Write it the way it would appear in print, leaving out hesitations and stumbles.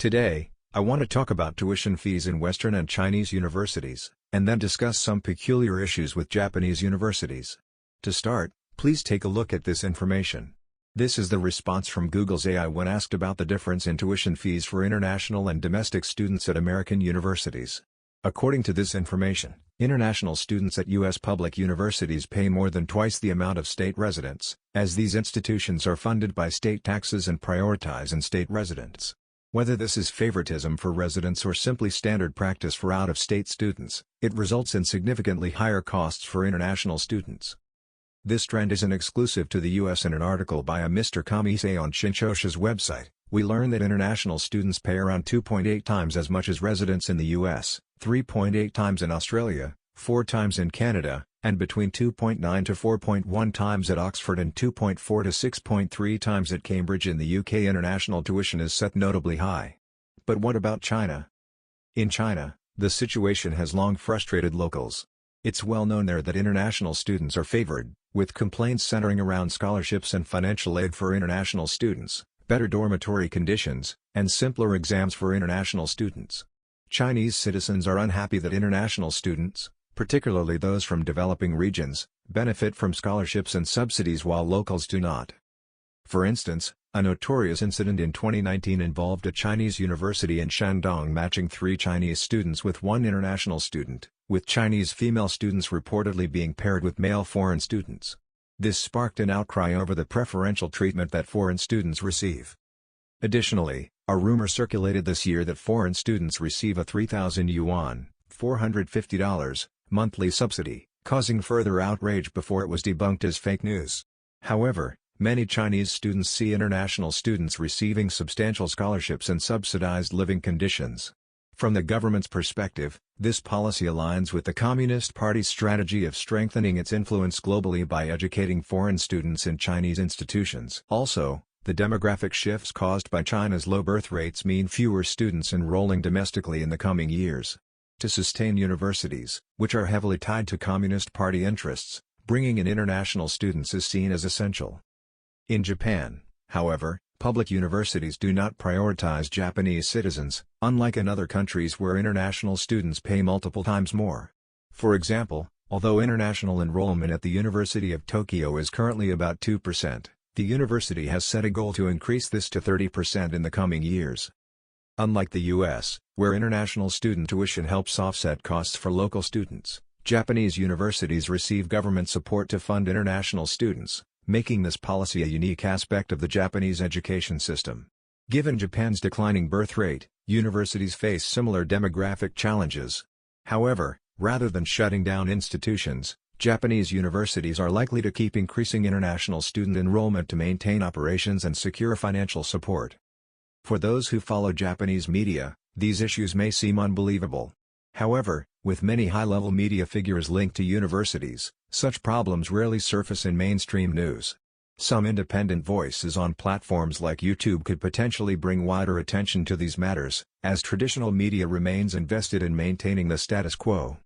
Today, I want to talk about tuition fees in Western and Chinese universities, and then discuss some peculiar issues with Japanese universities. To start, please take a look at this information. This is the response from Google's AI when asked about the difference in tuition fees for international and domestic students at American universities. According to this information, international students at U.S. public universities pay more than twice the amount of state residents, as these institutions are funded by state taxes and prioritize in-state residents. Whether this is favoritism for residents or simply standard practice for out-of-state students, it results in significantly higher costs for international students. This trend isn't exclusive to the U.S. In an article by a Mr. Kamise on Shinchosha's website, we learn that international students pay around 2.8 times as much as residents in the U.S., 3.8 times in Australia, 4 times in Canada, and between 2.9 to 4.1 times at Oxford and 2.4 to 6.3 times at Cambridge in the UK. International tuition is set notably high. But what about China? In China, the situation has long frustrated locals. It's well known there that international students are favored, with complaints centering around scholarships and financial aid for international students, better dormitory conditions, and simpler exams for international students. Chinese citizens are unhappy that international students, particularly those from developing regions, benefit from scholarships and subsidies while locals do not. For instance, a notorious incident in 2019 involved a Chinese university in Shandong matching 3 Chinese students with 1 international student, with Chinese female students reportedly being paired with male foreign students. This sparked an outcry over the preferential treatment that foreign students receive. Additionally, a rumor circulated this year that foreign students receive a 3,000 yuan, $450, monthly subsidy, causing further outrage before it was debunked as fake news. However, many Chinese students see international students receiving substantial scholarships and subsidized living conditions. From the government's perspective, this policy aligns with the Communist Party's strategy of strengthening its influence globally by educating foreign students in Chinese institutions. Also, the demographic shifts caused by China's low birth rates mean fewer students enrolling domestically in the coming years. To sustain universities, which are heavily tied to Communist Party interests, bringing in international students is seen as essential. In Japan, however, public universities do not prioritize Japanese citizens, unlike in other countries where international students pay multiple times more. For example, although international enrollment at the University of Tokyo is currently about 2%, the university has set a goal to increase this to 30% in the coming years. Unlike the U.S., where international student tuition helps offset costs for local students, Japanese universities receive government support to fund international students, making this policy a unique aspect of the Japanese education system. Given Japan's declining birth rate, universities face similar demographic challenges. However, rather than shutting down institutions, Japanese universities are likely to keep increasing international student enrollment to maintain operations and secure financial support. For those who follow Japanese media, these issues may seem unbelievable. However, with many high-level media figures linked to universities, such problems rarely surface in mainstream news. Some independent voices on platforms like YouTube could potentially bring wider attention to these matters, as traditional media remains invested in maintaining the status quo.